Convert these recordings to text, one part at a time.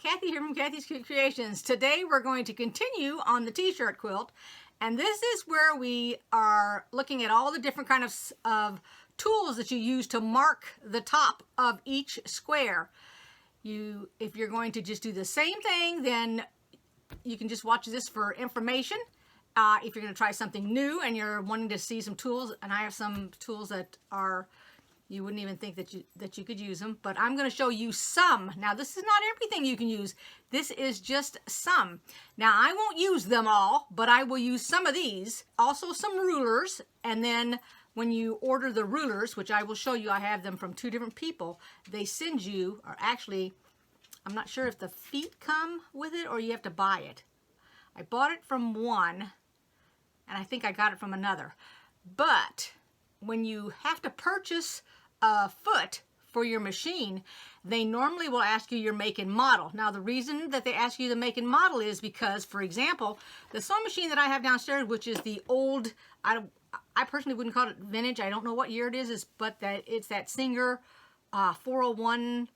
Kathy here from KathysKuteKreations. Today we're going to continue on the t-shirt quilt, and this is where we are looking at all the different kinds of tools that you use to mark the top of each square. If you're going to just do the same thing, then you can just watch this for information. If you're going to try something new and you're wanting to see some tools, and I have some tools that are, you wouldn't even think that you could use them, but I'm going to show you some. Now, this is not everything you can use. This is just some. Now, I won't use them all, but I will use some of these. Also, some rulers. And then when you order the rulers, which I will show you, I have them from 2 different people. They send you, or actually, I'm not sure if the feet come with it or you have to buy it. I bought it from one, and I think I got it from another. But when you have to purchase a foot for your machine, they normally will ask you your make and model. Now, the reason that they ask you the make and model is because, for example, the sewing machine that I have downstairs, which is the old, I personally wouldn't call it vintage. I don't know what year it is, but it's that Singer 401,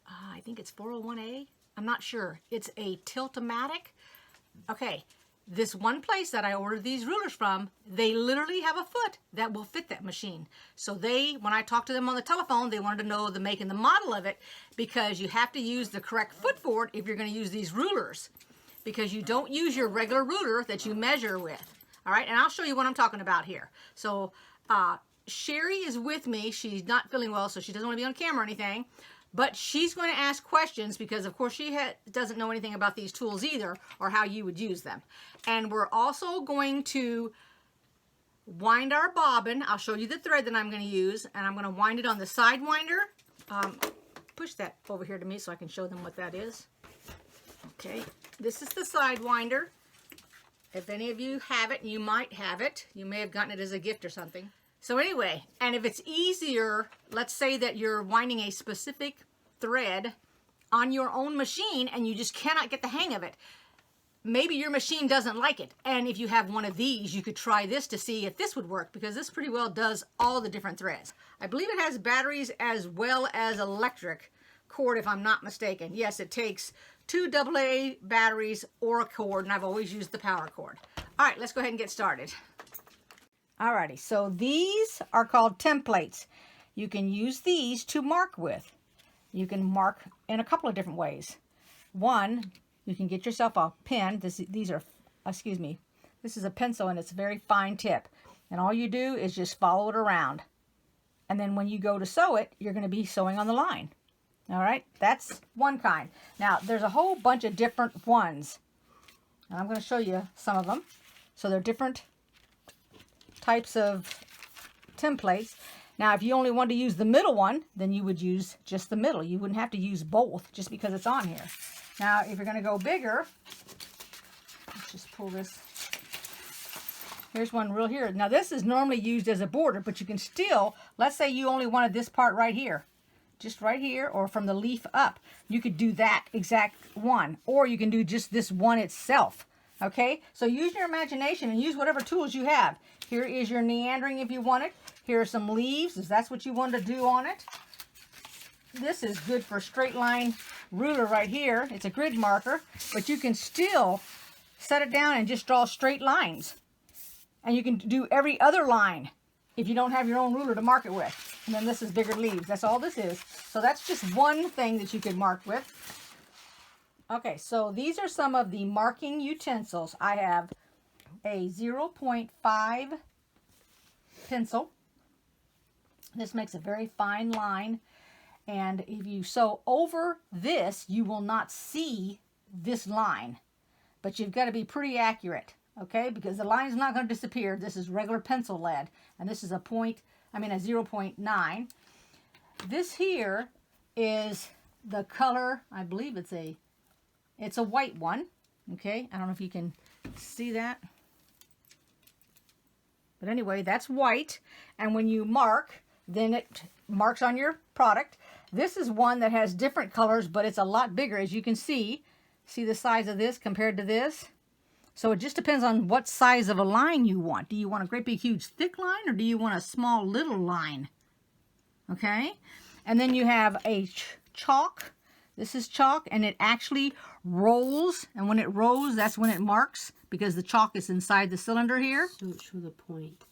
I think it's 401A. I'm not sure. It's a Tilt-O-Matic. Okay. This one place that I ordered these rulers from, they literally have a foot that will fit that machine. So when I talked to them on the telephone, they wanted to know the make and the model of it, because you have to use the correct foot for it if you're going to use these rulers, because you don't use your regular ruler that you measure with. All right, and I'll show you what I'm talking about here. So Sherry is with me. She's not feeling well, so she doesn't want to be on camera or anything. But she's going to ask questions because, of course, she doesn't know anything about these tools either, or how you would use them. And we're also going to wind our bobbin. I'll show you the thread that I'm going to use, and I'm going to wind it on the side winder. Push that over here to me so I can show them what that is. Okay, this is the side winder. If any of you have it, you might have it. You may have gotten it as a gift or something. So anyway, and if it's easier, let's say that you're winding a specific thread on your own machine and you just cannot get the hang of it. Maybe your machine doesn't like it. And if you have one of these, you could try this to see if this would work, because this pretty well does all the different threads. I believe it has batteries as well as electric cord, if I'm not mistaken. Yes, it takes 2 AA batteries or a cord, and I've always used the power cord. All right, let's go ahead and get started. Alrighty, so these are called templates. You can use these to mark with. You can mark in a couple of different ways. One, you can get yourself a pen. This is a pencil, and it's a very fine tip. And all you do is just follow it around. And then when you go to sew it, you're going to be sewing on the line. All right, that's one kind. Now, there's a whole bunch of different ones. And I'm going to show you some of them. So they're different types of templates. Now, if you only want to use the middle one, then you would use just the middle. You wouldn't have to use both just because it's on here. Now, if you're going to go bigger, let's just pull this. Here's one real here. Now, this is normally used as a border, but you can still, let's say you only wanted this part right here, just right here, or from the leaf up. You could do that exact one, or you can do just this one itself. Okay, so use your imagination and use whatever tools you have. Here is your meandering if you want it. Here are some leaves, if that's what you want to do on it. This is good for straight line ruler right here. It's a grid marker, but you can still set it down and just draw straight lines. And you can do every other line if you don't have your own ruler to mark it with. And then this is bigger leaves. That's all this is. So that's just one thing that you can mark with. Okay, so these are some of the marking utensils. I have a 0.5 pencil. This makes a very fine line. And if you sew over this, you will not see this line. But you've got to be pretty accurate, okay? Because the line is not going to disappear. This is regular pencil lead. And this is a 0.9. This here is the color, I believe it's a white one, okay? I don't know if you can see that. But anyway, that's white. And when you mark, then it marks on your product. This is one that has different colors, but it's a lot bigger, as you can see. See the size of this compared to this? So it just depends on what size of a line you want. Do you want a great big huge thick line, or do you want a small little line? Okay? And then you have a chalk. This is chalk, and it actually rolls, and when it rolls, that's when it marks, because the chalk is inside the cylinder here. Show the point.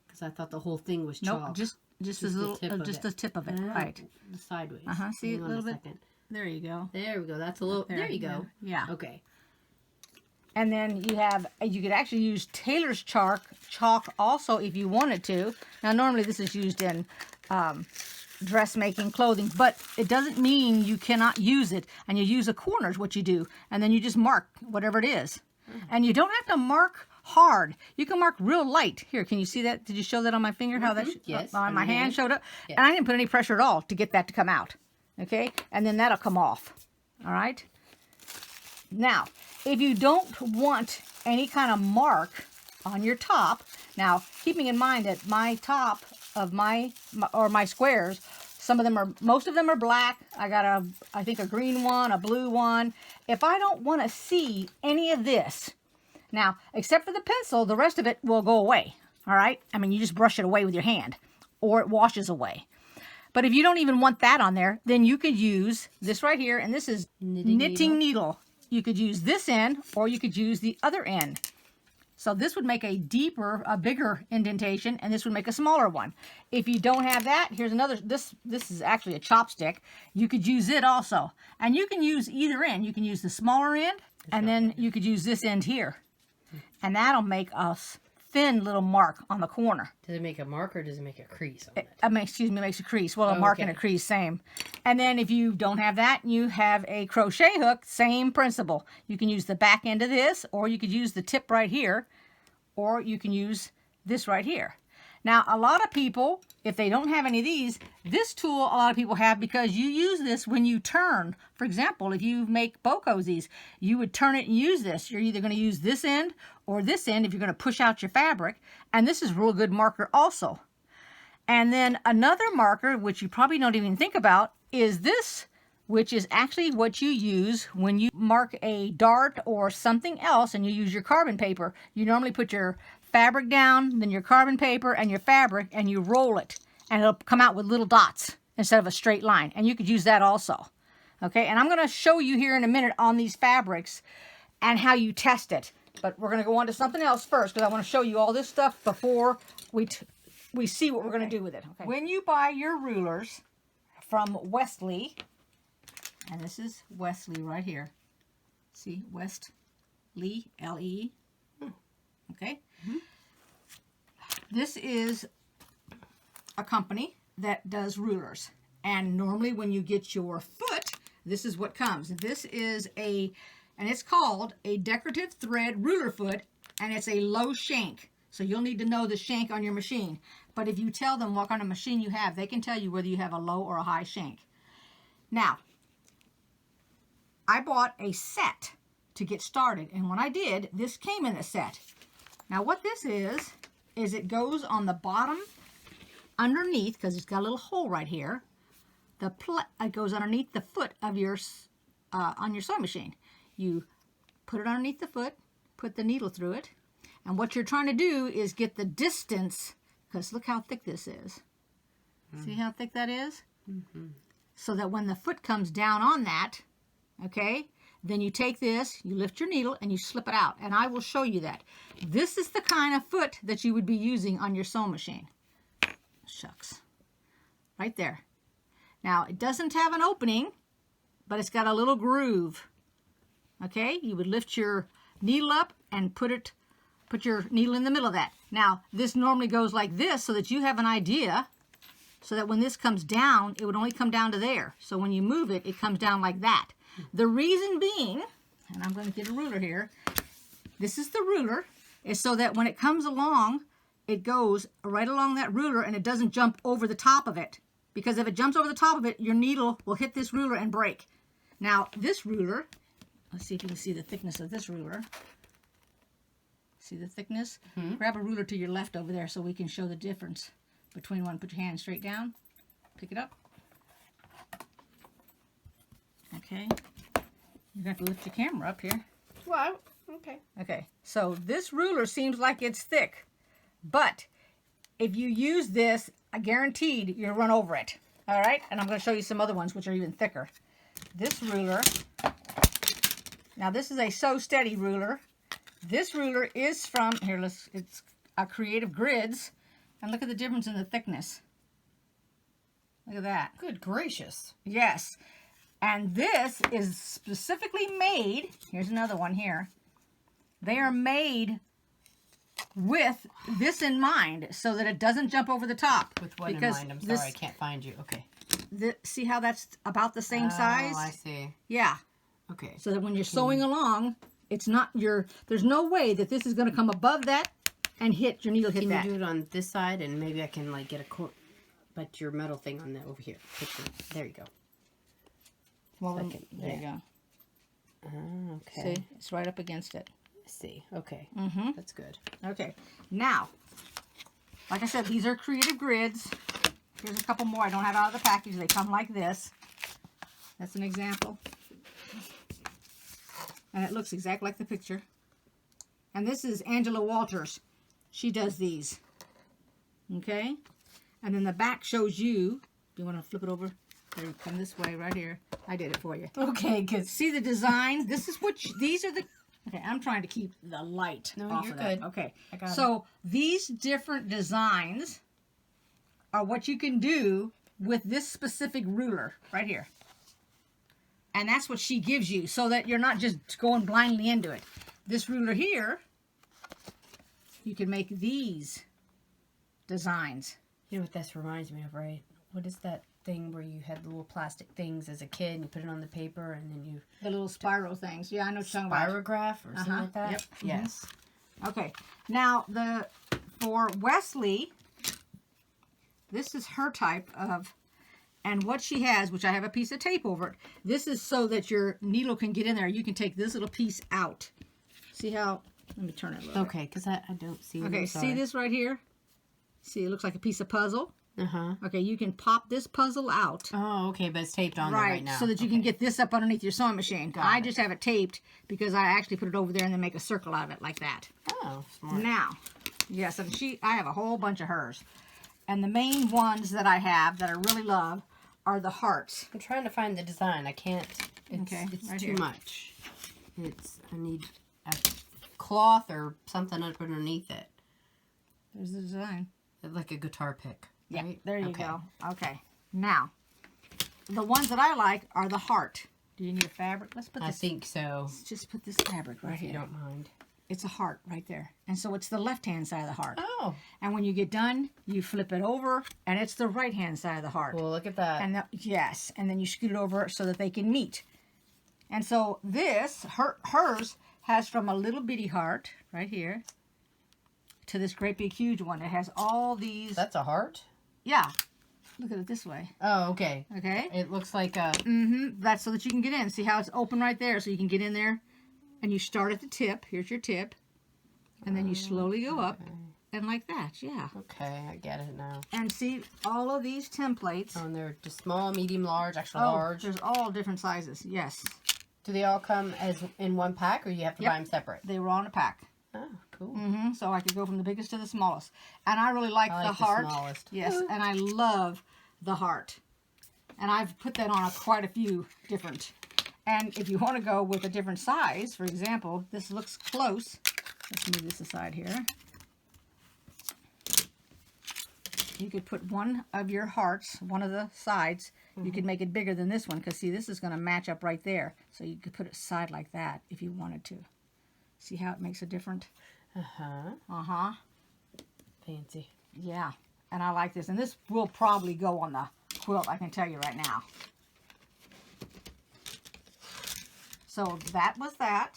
Because I thought the whole thing was chalk. Nope, just a little, just the tip of it, right? Sideways. See, a little bit. There you go. There we go. That's a little. There you go. Yeah. Okay. And then you could actually use tailor's chalk also if you wanted to. Now, normally this is used in dressmaking, clothing, but it doesn't mean you cannot use it. And you use a corner is what you do, and then you just mark whatever it is. And you don't have to mark hard. You can mark real light. Here, can you see that? Did you show that on my finger? How that yes, on my hand showed up? Yes. And I didn't put any pressure at all to get that to come out. Okay, and then that'll come off. All right. Now, if you don't want any kind of mark on your top, now keeping in mind that my top of my squares, most of them are black. I got I think a green one, a blue one. If I don't want to see any of this, now, except for the pencil, the rest of it will go away. All right. I mean, you just brush it away with your hand, or it washes away. But if you don't even want that on there, then you could use this right here, and this is knitting needle. You could use this end, or you could use the other end. So this would make a bigger indentation, and this would make a smaller one. If you don't have that, here's another, this is actually a chopstick. You could use it also. And you can use either end. You can use the smaller end, and then you could use this end here. And that'll make a thin little mark on the corner. Does it make a mark, or does it make a crease on it? It makes a crease. Well, a mark and a crease, same. And then if you don't have that, you have a crochet hook, same principle. You can use the back end of this, or you could use the tip right here, or you can use this right here. Now, a lot of people, if they don't have any of these, this tool a lot of people have because you use this when you turn. For example, if you make bow cozies, you would turn it and use this. You're either going to use this end or this end if you're going to push out your fabric. And this is a real good marker also. And then another marker, which you probably don't even think about, is this, which is actually what you use when you mark a dart or something else and you use your carbon paper. You normally put your fabric down, then your carbon paper and your fabric, and you roll it, and it'll come out with little dots instead of a straight line. And you could use that also. Okay, and I'm going to show you here in a minute on these fabrics and how you test it. But we're going to go on to something else first, because I want to show you all this stuff before we see what we're going to do with it. Okay. When you buy your rulers from Westley, and this is Westley right here. See, Westley, L-E. Okay. Mm-hmm. This is a company that does rulers. And normally when you get your foot, this is what comes. This is and it's called a decorative thread ruler foot, and it's a low shank. So you'll need to know the shank on your machine. But if you tell them what kind of machine you have, they can tell you whether you have a low or a high shank. Now, I bought a set to get started, and when I did, this came in a set. Now what this is it goes on the bottom underneath, because it's got a little hole right here. It goes underneath the foot of your on your sewing machine. You put it underneath the foot, put the needle through it, and what you're trying to do is get the distance, because look how thick this is. See how thick that is? Mm-hmm. So that when the foot comes down on that, okay, then you take this, you lift your needle, and you slip it out. And I will show you that. This is the kind of foot that you would be using on your sewing machine. Shucks. Right there. Now, it doesn't have an opening, but it's got a little groove. Okay? You would lift your needle up and put your needle in the middle of that. Now, this normally goes like this so that you have an idea, so that when this comes down, it would only come down to there. So when you move it, it comes down like that. The reason being, and I'm going to get a ruler here, this is the ruler, is so that when it comes along, it goes right along that ruler and it doesn't jump over the top of it. Because if it jumps over the top of it, your needle will hit this ruler and break. Now, this ruler, let's see if you can see the thickness of this ruler. See the thickness? Mm-hmm. Grab a ruler to your left over there so we can show the difference between one. Put your hand straight down. Pick it up. Okay. You're going to have to lift your camera up here. Well, okay. Okay. So this ruler seems like it's thick. But if you use this, I guaranteed you'll run over it. All right? And I'm going to show you some other ones which are even thicker. this ruler. Now this is a Sew Steady ruler. This ruler is from, here, it's a Creative Grids. And look at the difference in the thickness. Look at that. Good gracious. Yes. And this is specifically made, here's another one here. They are made with this in mind so that it doesn't jump over the top. With what in mind? I'm sorry, I can't find you. Okay. See how that's about the same size? Oh, I see. Yeah. Okay. So that when you're sewing along, it's not there's no way that this is going to come above that and hit your needle. Hit that. Can you do it on this side, and maybe I can like get but your metal thing on that over here. There you go. Well, there you go. Oh, okay. See, it's right up against it. I see. Okay. Mm-hmm. That's good. Okay. Now, like I said, these are Creative Grids. Here's a couple more. I don't have out of the package. They come like this. That's an example. And it looks exactly like the picture. And this is Angela Walters. She does these. Okay? And then the back shows you. Do you want to flip it over? There, you come this way right here. I did it for you. Okay, good. See the design? This is what these are the. Okay, I'm trying to keep the light off you're of that. good. Okay, I got so these different designs are what you can do with this specific ruler right here. And that's what she gives you so that you're not just going blindly into it. This ruler here, you can make these designs. You know what this reminds me of, right? What is that thing where you had the little plastic things as a kid and you put it on the paper and then you... The little spiral things. Yeah, I know what you're talking about. Spirograph or something like that? Yep. Yes. Okay. Now, for Wesley, this is her type of... And what she has, which I have a piece of tape over it, this is so that your needle can get in there. You can take this little piece out. See how... Let me turn it a little Okay, because I don't see it. Okay, see this right here? See, it looks like a piece of puzzle. Uh-huh. Okay, you can pop this puzzle out. Oh, okay, but it's taped on there right now. So that you can get this up underneath your sewing machine. Got I it. just have it taped because I actually put it over there and then make a circle out of it like that. Oh, smart. Now, yes, and I have a whole bunch of hers. And the main ones that I have that I really love are the hearts. I'm trying to find the design. I can't. It's right too here. much. I need a cloth or something up underneath it. There's the design. Like a guitar pick. Yeah, Right? there you Okay. go. Okay. Now, the ones that I like are the heart. Do you need a fabric? Let's put I this. think so. Let's just put this fabric right If you here. don't mind. It's a heart right there. And so it's the left-hand side of the heart. Oh. And when you get done, you flip it over, and it's the right-hand side of the heart. Well, look at that. And yes, and then you scoot it over so that they can meet. And so this, hers has from a little bitty heart right here to this great big huge one. It has all these. That's a heart? Yeah. Look at it this way. Oh, okay. Okay. It looks like a... That's so that you can get in. See how it's open right there, so you can get in there. And you start at the tip. Here's your tip. And then you slowly go up. And like that, yeah. Okay, I get it now. And see, all of these templates. Oh, and they're just small, medium, large, extra large. There's all different sizes, yes. Do they all come as in one pack, or you have to buy them separate? They were all in a pack. Oh, cool. So I could go from the biggest to the smallest. And I really like the heart. Smallest. Yes, and I love the heart. And I've put that on quite a few different. And if you want to go with a different size, for example, this looks close. Let's move this aside here. You could put one of your hearts, one of the sides. You could make it bigger than this one because, see, this is going to match up right there. So you could put it side like that if you wanted to. See how it makes a different? Uh-huh. Uh-huh. Fancy. Yeah, and I like this. And this will probably go on the quilt, I can tell you right now. So that was that.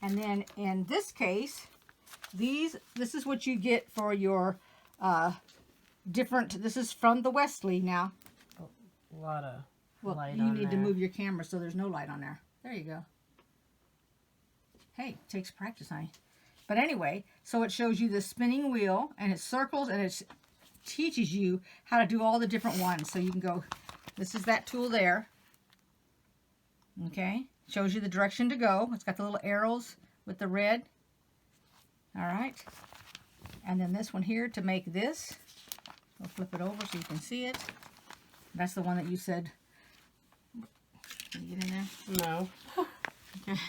And then in this case, this is what you get for your different, this is from the Wesley now. A lot of light on you need to there. move your camera so there's no light on there. There you go. Hey, it takes practice, honey. But anyway, so it shows you the spinning wheel, and it circles, and it teaches you how to do all the different ones. So you can go, this is that tool there. Okay, shows you the direction to go. It's got the little arrows with the red. All right. And then this one here to make this. We'll flip it over so you can see it. That's the one that you said Can you get in there? No. Okay.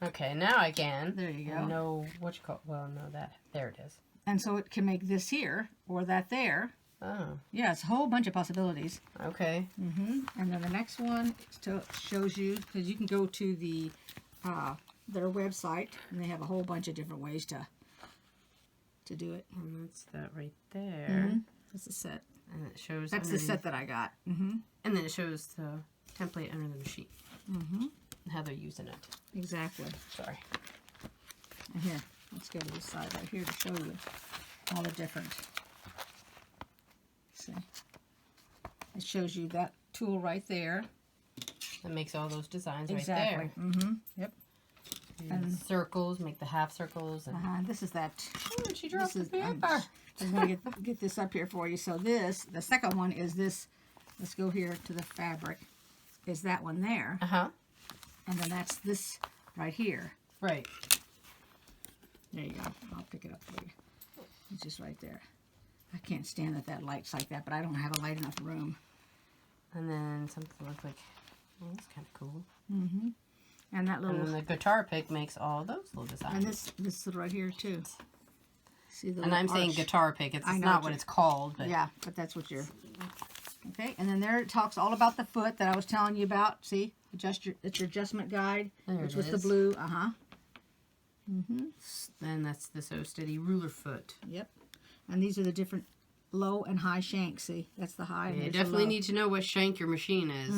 Okay, now I can. There you go. I know what you call. Well, no, that there it is. And so it can make this here or that there. Oh. Yeah, it's a whole bunch of possibilities. Okay. And then the next one shows you, because you can go to the their website, and they have a whole bunch of different ways to do it. And that's that right there. That's the set. And it shows. That's the set that I got. And then it shows the template under the machine. And how they're using it. Exactly. Sorry. And here, let's go to this side right here to show you all the different. See, it shows you that tool right there. That makes all those designs Exactly. right there. Yep. And circles, make the half circles. And This is that. oh, she dropped the paper. I'm going to get this up here for you. So this, the second one is this. Let's go here to the fabric. Is that one there? And then that's this right here. Right. There you go. I'll pick it up for you. It's just right there. I can't stand that light's like that, but I don't have a light enough room. And then something looks like, well, that's kind of cool. And that little. And then the guitar pick makes all those little designs. And this little right here too. See the. And I'm saying arch? guitar pick. It's not what it's called, but yeah, but that's what you're. Okay, and then there it talks all about the foot that I was telling you about. See, it's your adjustment guide, which was the blue. Then that's the So Steady ruler foot. Yep. And these are the different low and high shanks. See, that's the high. You definitely need to know what shank your machine is.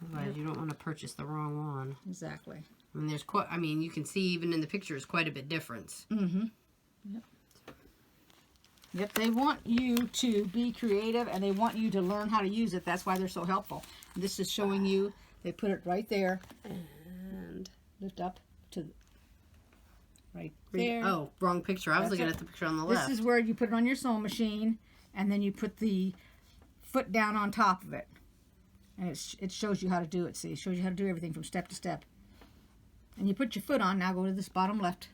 Otherwise, you don't want to purchase the wrong one. Exactly. I mean, there's quite. I mean, you can see even in the pictures quite a bit difference. Yep. Yep. They want you to be creative, and they want you to learn how to use it. That's why they're so helpful. And this is showing you. They put it right there. And Lift up to. Right there. Oh, wrong picture. I was looking at the picture on the left. This is where you put it on your sewing machine, and then you put the foot down on top of it. And it shows you how to do it. See, it shows you how to do everything from step to step. And you put your foot on. Now go to this bottom left.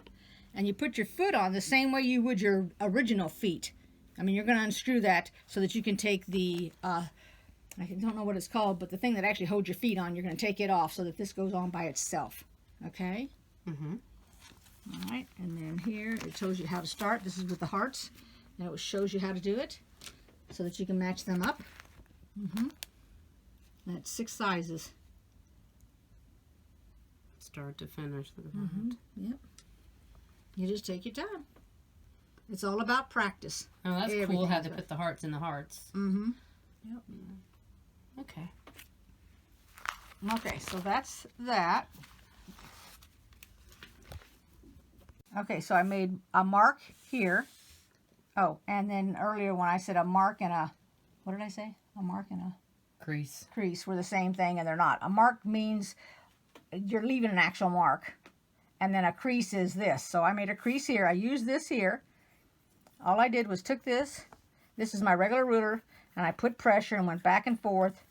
And you put your foot on the same way you would your original feet. I mean, you're going to unscrew that so that you can take the, I don't know what it's called, but the thing that actually holds your feet on, you're going to take it off so that this goes on by itself. Okay? All right, and then here it shows you how to start. This is with the hearts, and it shows you how to do it so that you can match them up. And it's 6 sizes. Start to finish. Yep. You just take your time. It's all about practice. Oh, that's cool how they put the hearts in the hearts. Yep. Okay. Okay, so that's that. Okay, so I made a mark here. Oh, and then earlier when I said a mark and a, what did I say? A mark and a crease were the same thing, and they're not. A mark means you're leaving an actual mark. And then a crease is this. So I made a crease here. I used this here. All I did was took this. This is my regular ruler. And I put pressure and went back and forth.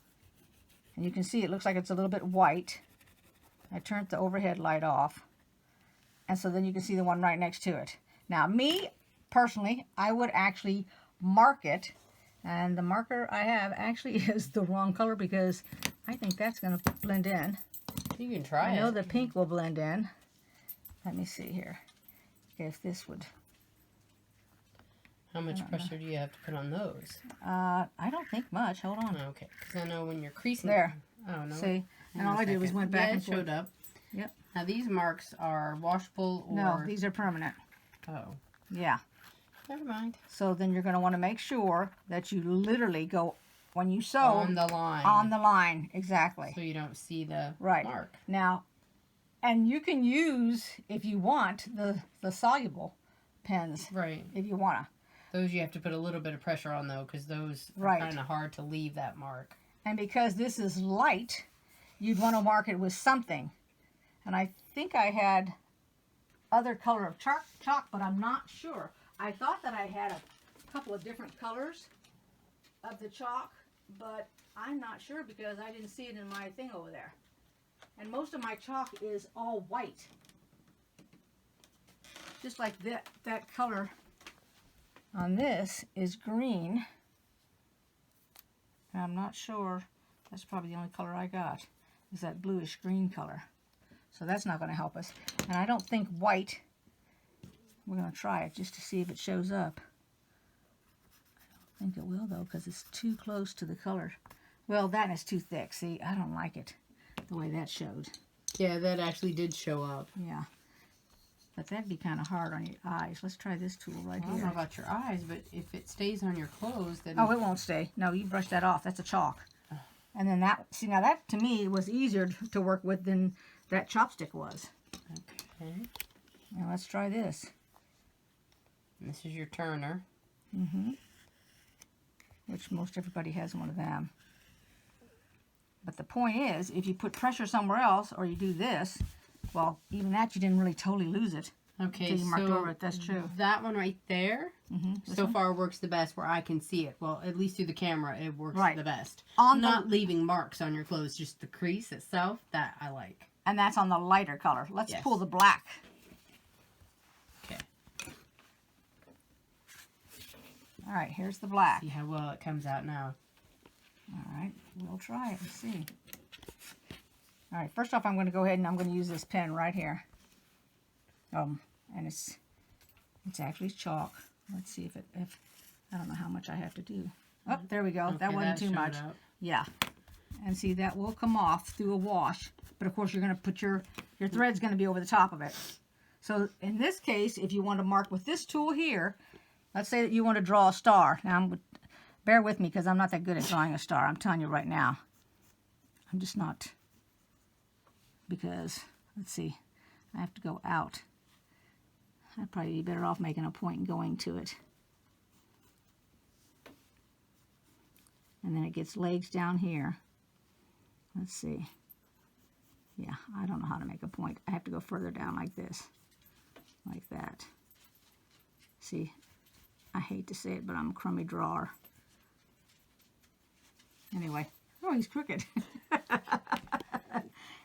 And you can see it looks like it's a little bit white. I turned the overhead light off. And so then you can see the one right next to it. Now me, personally, I would actually mark it. And the marker I have actually is the wrong color because I think that's going to blend in. You can try it. I know the pink will blend in. Let me see here. If this would. How much pressure do you have to put on those? I don't think much. Hold on. Okay, because I know when you're creasing. There. Oh, no. See? And all I did was went back and forth. It showed up. Yep. Now these marks are washable or... No, these are permanent. Oh. Yeah. Never mind. So then you're going to want to make sure that you literally go, when you sew... On the line. On the line, exactly. So you don't see the right. mark. Now, and you can use, if you want, the soluble pens. Right. If you want to. Those you have to put a little bit of pressure on, though, because those are kind of hard to leave that mark. And because this is light, you'd want to mark it with something. And I think I had other color of chalk, but I'm not sure. I thought that I had a couple of different colors of the chalk, but I'm not sure because I didn't see it in my thing over there. And most of my chalk is all white. Just like that color on this is green. And I'm not sure. That's probably the only color I got. is that bluish green color. So that's not going to help us. And I don't think white, we're going to try it just to see if it shows up. I don't think it will though, because it's too close to the color. Well, that is too thick. See, I don't like it the way that showed. Yeah, that actually did show up. Yeah. But that'd be kind of hard on your eyes. Let's try this tool right I don't here. know about your eyes, but if it stays on your clothes, then... Oh, it won't stay. No, you brush that off. That's a chalk. And then that, see, now that to me was easier to work with than that chopstick was. Okay. Now let's try this. And this is your turner. Which most everybody has one of them. But the point is, if you put pressure somewhere else, or you do this, well, even that you didn't really totally lose it. Okay, Until you marked so over it. That's true. that one right there, so far works the best where I can see it. Well, at least through the camera, it works the best. Not leaving marks on your clothes, just the crease itself, that I like. And that's on the lighter color. Let's pull the black. Okay. All right, here's the black. See how well it comes out now. All right, we'll try it and see. All right, first off, I'm going to go ahead and I'm going to use this pen right here. And it's actually chalk. Let's see if I don't know how much I have to do. Oh, there we go. Okay, that wasn't too much. out. Yeah. And see, that will come off through a wash. But of course, you're going to put your thread's going to be over the top of it. So in this case, if you want to mark with this tool here, let's say that you want to draw a star. Now, bear with me because I'm not that good at drawing a star. I'm telling you right now. I'm just not. Because, let's see, I have to go out. I'd probably be better off making a point and going to it. And then it gets legs down here. Let's see. Yeah, I don't know how to make a point. I have to go further down like this. Like that. See, I hate to say it, but I'm a crummy drawer. Anyway, oh, he's crooked.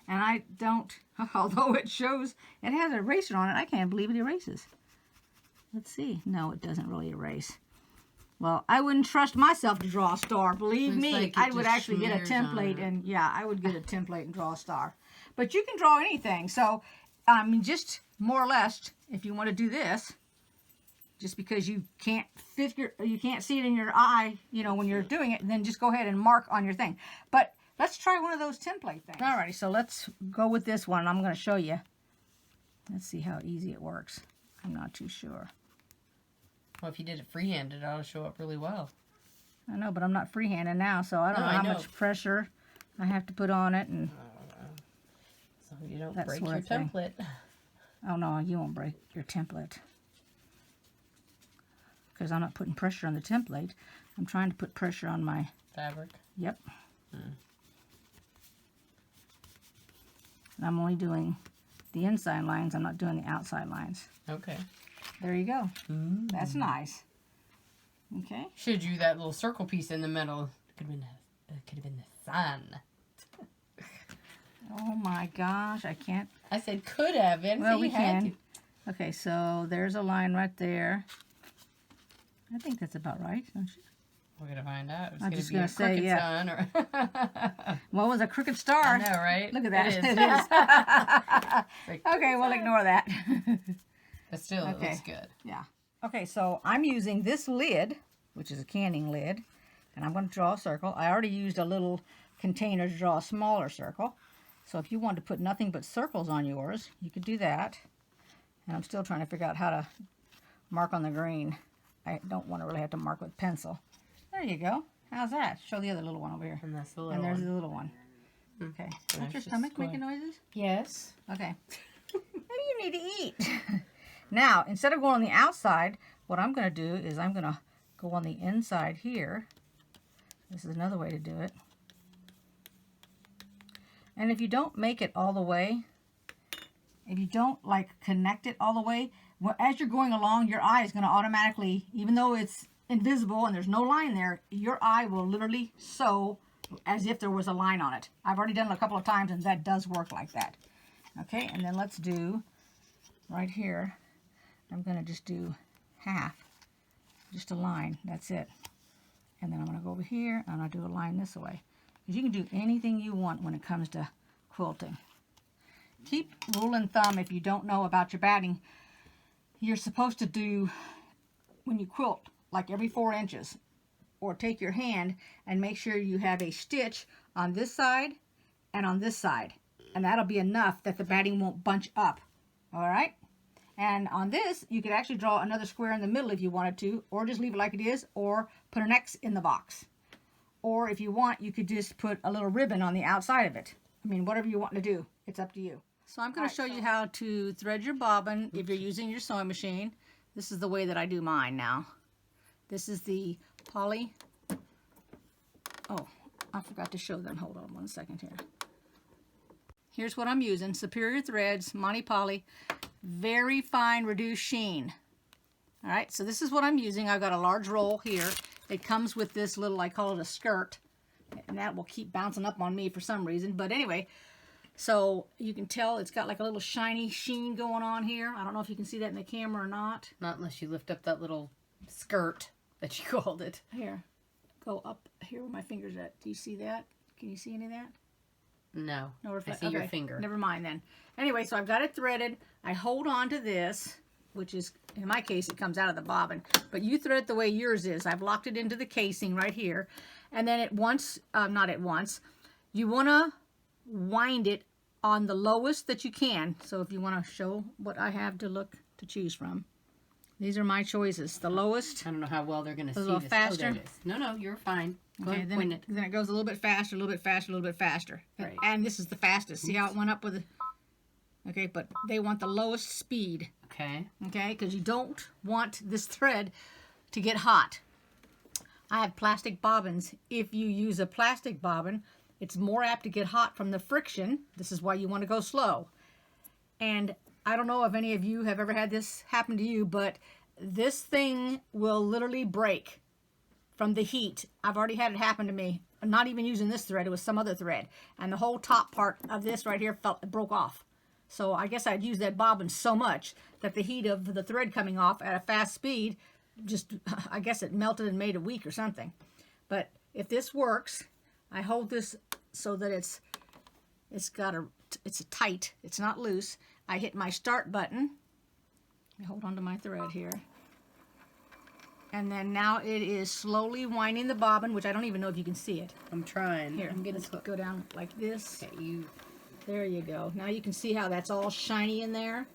And I don't, although it shows, it has an eraser on it, I can't believe it erases. Let's see. No, it doesn't really erase. Well, I wouldn't trust myself to draw a star. Believe me, like I would actually get a template and, yeah, I would get a template and draw a star. But you can draw anything. So, I mean, just more or less, if you want to do this, just because you can't you can't see it in your eye, you know, when you're doing it, then just go ahead and mark on your thing. But let's try one of those template things. Alrighty, so let's go with this one. I'm going to show you. Let's see how easy it works. I'm not too sure. Well, if you did it freehanded, it ought to show up really well. I know, but I'm not freehanded now, so I don't know how much pressure I have to put on it. And so you don't break your template. Oh, no, you won't break your template. Because I'm not putting pressure on the template. I'm trying to put pressure on my... fabric? Yep. And I'm only doing the inside lines. I'm not doing the outside lines. Okay. There you go. That's nice. Okay. Should do that little circle piece in the middle. Could have been the sun. Oh my gosh, I can't. I said could have been. Well, so we you had can. to. Okay, so there's a line right there. I think that's about right, don't you? We're gonna find out. It's I'm gonna just be gonna a say, crooked yeah. sun or Well, it was a crooked star. I know, right? Look at that. It is. Okay, we'll ignore that. But still, it looks good. Yeah. Okay, so I'm using this lid, which is a canning lid, and I'm going to draw a circle. I already used a little container to draw a smaller circle. So if you want to put nothing but circles on yours, you could do that. And I'm still trying to figure out how to mark on the green. I don't want to really have to mark with pencil. There you go. How's that? Show the other little one over here. And that's the little And there's one. the little one. Okay. What's your just stomach making noises? Yes. Okay. Maybe you need to eat. Now, instead of going on the outside, what I'm going to do is I'm going to go on the inside here. This is another way to do it. And if you don't make it all the way, if you don't like connect it all the way, well, as you're going along, your eye is going to automatically, even though it's invisible and there's no line there, your eye will literally sew as if there was a line on it. I've already done it a couple of times and that does work like that. Okay, and then let's do right here. I'm going to just do half, just a line, that's it. And then I'm going to go over here and I'll do a line this way. Because you can do anything you want when it comes to quilting. Keep rule and thumb if you don't know about your batting. You're supposed to do, when you quilt, like every 4 inches, or take your hand and make sure you have a stitch on this side and on this side, and that'll be enough that the batting won't bunch up. All right, and on this you could actually draw another square in the middle if you wanted to, or just leave it like it is, or put an X in the box, or if you want you could just put a little ribbon on the outside of it. I mean, whatever you want to do, it's up to you. So I'm going to show you how to thread your bobbin if you're using your sewing machine. This is the way that I do mine now. This is the poly. Oh, I forgot to show them. Hold on 1 second here. Here's what I'm using. Superior Threads, Monty Poly, very fine reduced sheen. All right, so this is what I'm using. I've got a large roll here. It comes with this little, I call it a skirt, and that will keep bouncing up on me for some reason. But anyway, so you can tell it's got like a little shiny sheen going on here. I don't know if you can see that in the camera or not. Not unless you lift up that little skirt that you called it. Here, go up here where my finger's at. Do you see that? Can you see any of that? No, I see your finger. Never mind then. Anyway, so I've got it threaded. I hold on to this, which is, in my case, it comes out of the bobbin. But you thread it the way yours is. I've locked it into the casing right here. And then not at once, you want to wind it on the lowest that you can. So if you want to show what I have to choose from. These are my choices. The lowest. I don't know how well they're going to see this. A little faster. Oh, there it is. No, you're fine. Go ahead, then it goes a little bit faster, a little bit faster, a little bit faster. Right. And this is the fastest. See how it went up with the... Okay, but they want the lowest speed. Okay. Okay, because you don't want this thread to get hot. I have plastic bobbins. If you use a plastic bobbin, it's more apt to get hot from the friction. This is why you want to go slow. And I don't know if any of you have ever had this happen to you, but this thing will literally break from the heat. I've already had it happen to me. I'm not even using this thread. It was some other thread. And the whole top part of this right here broke off. So I guess I'd used that bobbin so much that the heat of the thread coming off at a fast speed, just, I guess it melted and made it weak or something. But if this works, I hold this so that it's tight. It's not loose. I hit my start button. I hold onto my thread here. And then now it is slowly winding the bobbin, which I don't even know if you can see it. I'm trying. Here, I'm going to go down like this. Okay, there you go. Now you can see how that's all shiny in there.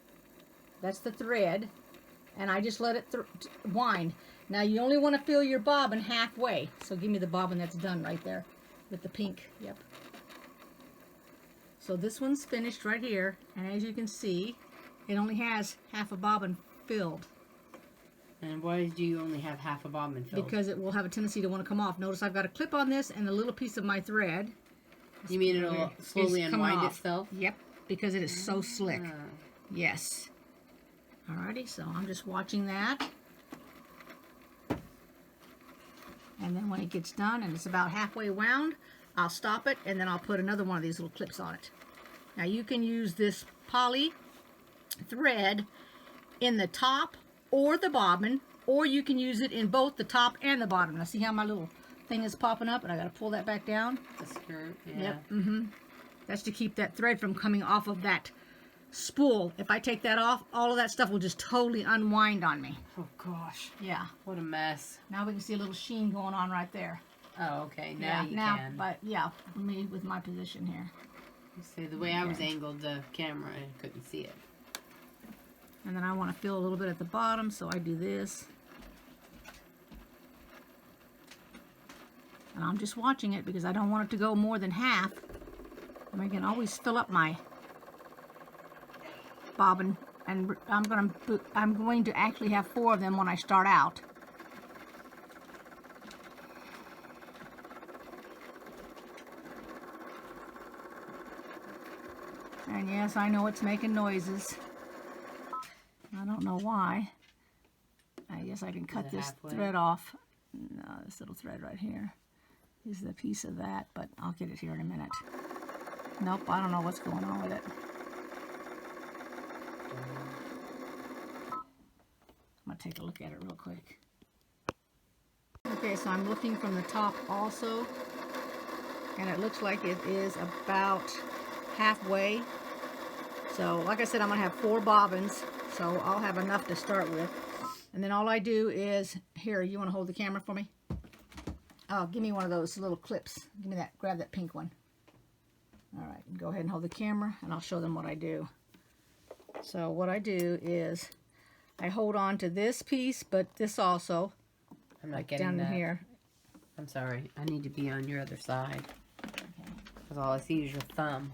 That's the thread. And I just let it wind. Now you only want to fill your bobbin halfway. So give me the bobbin that's done right there with the pink. Yep. So this one's finished right here. And as you can see, it only has half a bobbin filled. And why do you only have half a bobbin filled? Because it will have a tendency to want to come off. Notice I've got a clip on this and a little piece of my thread. You mean it'll slowly unwind itself? Yep, because it is so slick. Yes. Alrighty, so I'm just watching that. And then when it gets done and it's about halfway wound, I'll stop it and then I'll put another one of these little clips on it. Now you can use this poly thread in the top or the bobbin, or you can use it in both the top and the bottom. Now see how my little thing is popping up and I got to pull that back down? The skirt, yeah. Yep, That's to keep that thread from coming off of that spool. If I take that off, all of that stuff will just totally unwind on me. Oh gosh. Yeah. What a mess. Now we can see a little sheen going on right there. Oh, okay. Now you can. But yeah, me with my position here. You see, the way I was angled the camera, I couldn't see it. And then I want to fill a little bit at the bottom, so I do this. And I'm just watching it because I don't want it to go more than half. And I can always fill up my bobbin. And I'm going to actually have 4 of them when I start out. And yes, I know it's making noises. I don't know why. I guess I can cut this thread off. No, this little thread right here is the piece of that, but I'll get it here in a minute. Nope, I don't know what's going on with it. I'm going to take a look at it real quick. Okay, so I'm looking from the top also, and it looks like it is about halfway. So like I said, I'm going to have 4 bobbins, so I'll have enough to start with. And then all I do is, here, you want to hold the camera for me? Oh, give me one of those little clips. Give me that, grab that pink one. All right, go ahead and hold the camera, and I'll show them what I do. So what I do is, I hold on to this piece, but this also. I'm not getting down that. In here. I'm sorry. I need to be on your other side. Because all I see is your thumb.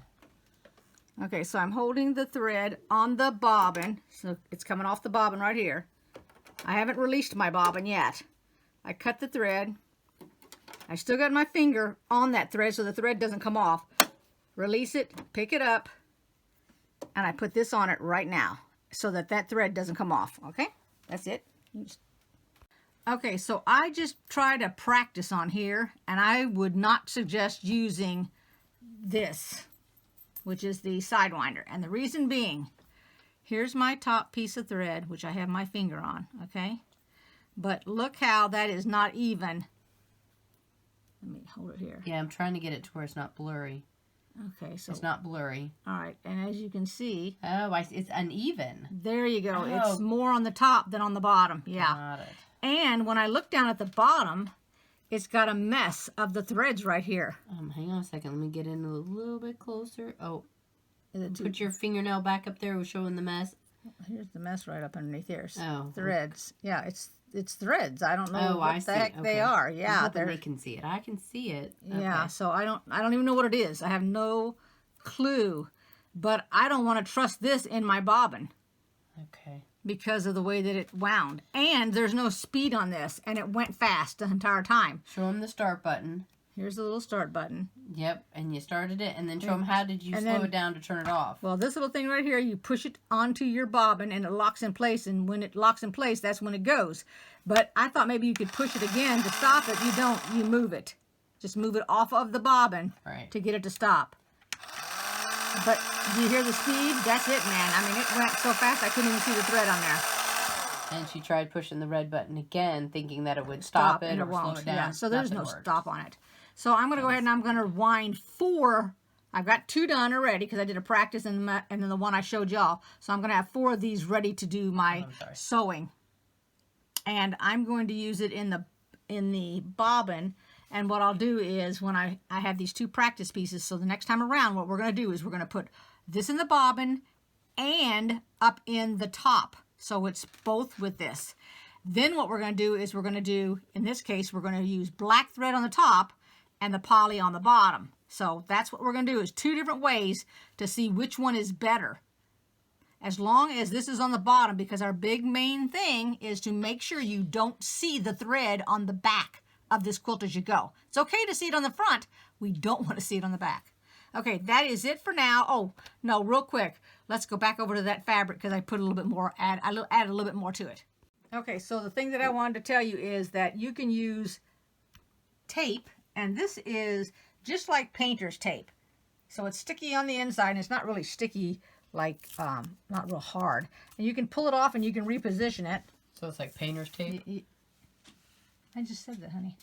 Okay, so I'm holding the thread on the bobbin. So it's coming off the bobbin right here. I haven't released my bobbin yet. I cut the thread. I still got my finger on that thread so the thread doesn't come off. Release it, pick it up, and I put this on it right now so that that thread doesn't come off. Okay, that's it. Okay, so I just tried to practice on here, and I would not suggest using this, which is the sidewinder. And the reason being, here's my top piece of thread, which I have my finger on, okay? But look how that is not even. Let me hold it here. Yeah, I'm trying to get it to where it's not blurry. Okay, so it's not blurry. All right, and as you can see, oh, it's uneven. There you go. Oh. It's more on the top than on the bottom. Yeah. Got it. And when I look down at the bottom, it's got a mess of the threads right here. Hang on a second. Let me get in a little bit closer. Oh, put your fingernail back up there. We're showing the mess. Here's the mess right up underneath here. Oh, threads. Yeah, it's threads. I don't know what the heck they are. Yeah, they can see it. I can see it. Okay. Yeah, so I don't even know what it is. I have no clue, but I don't want to trust this in my bobbin. Okay. Because of the way that it wound, and there's no speed on this, and it went fast the entire time. Show them the start button. Here's the little start button. Yep, and you started it, and then show them how did you slow it down to turn it off. Well, this little thing right here, you push it onto your bobbin, and it locks in place, and when it locks in place, that's when it goes. But I thought maybe you could push it again to stop it. You don't. You move it. Just move it off of the bobbin to get it to stop. But do you hear the speed? That's it, man. I mean, it went so fast I couldn't even see the thread on there. And she tried pushing the red button again, thinking that it would stop it or slow it down. Yeah, so there's no stop on it. So I'm going to go ahead and I'm going to wind 4. I've got 2 done already because I did a practice and then the one I showed y'all. So I'm going to have 4 of these ready to do my sewing. And I'm going to use it in the bobbin. And what I'll do is when I have these 2 practice pieces, so the next time around what we're going to do is we're going to put this in the bobbin and up in the top. So it's both with this. Then what we're going to do is we're going to do, in this case, we're going to use black thread on the top and the poly on the bottom. So that's what we're going to do is 2 different ways to see which one is better. As long as this is on the bottom, because our big main thing is to make sure you don't see the thread on the back of this quilt as you go. It's okay to see it on the front. We don't want to see it on the back. Okay, that is it for now. Oh, no, real quick. Let's go back over to that fabric because I put a little bit more, add a little bit more to it. Okay, so the thing that I wanted to tell you is that you can use tape, and this is just like painter's tape. So it's sticky on the inside, and it's not really sticky, like, not real hard. And you can pull it off, and you can reposition it. So it's like painter's tape? I just said that, honey.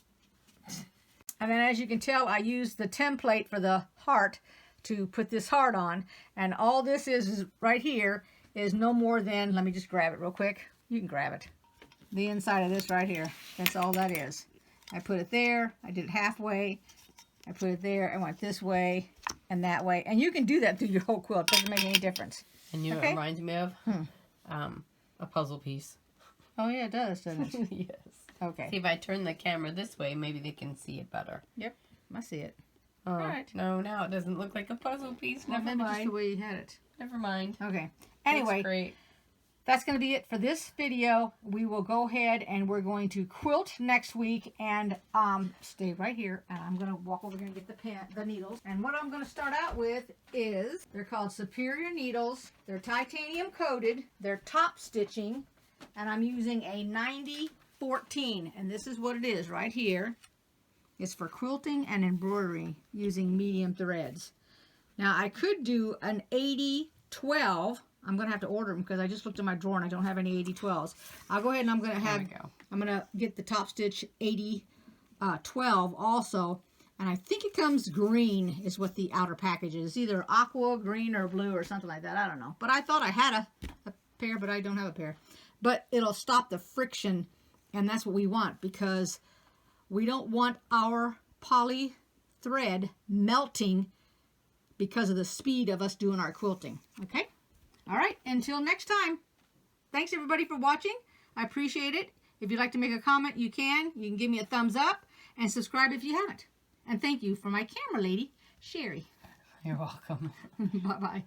And then as you can tell, I used the template for the heart to put this heart on. And all this is right here is no more than, let me just grab it real quick. You can grab it. The inside of this right here. That's all that is. I put it there. I did it halfway. I put it there. I went this way and that way. And you can do that through your whole quilt. It doesn't make any difference. And you know what it reminds me of? A puzzle piece. Oh, yeah, it does, doesn't it? Yes. Okay. See, if I turn the camera this way, maybe they can see it better. Yep, I see it. Oh, all right. No, now it doesn't look like a puzzle piece. Well, Never maybe mind. just the way you had it. Never mind. Okay. Anyway, great. That's going to be it for this video. We will go ahead and we're going to quilt next week and stay right here. And I'm going to walk over here and get the needles. And what I'm going to start out with is, they're called Superior needles. They're titanium coated. They're top stitching. And I'm using a 90-14. And this is what it is right here. It's for quilting and embroidery using medium threads. Now I could do an 80-12. I'm going to have to order them because I just looked in my drawer and I don't have any 80-12s. I'll go ahead and I'm going to get the top stitch 80-12 also. And I think it comes green is what the outer package is. Either aqua, green, or blue or something like that. I don't know. But I thought I had a pair, but I don't have a pair. But it'll stop the friction, and that's what we want, because we don't want our poly thread melting because of the speed of us doing our quilting. Okay? All right. Until next time. Thanks, everybody, for watching. I appreciate it. If you'd like to make a comment, you can. You can give me a thumbs up and subscribe if you haven't. And thank you for my camera lady, Sherry. You're welcome. Bye-bye.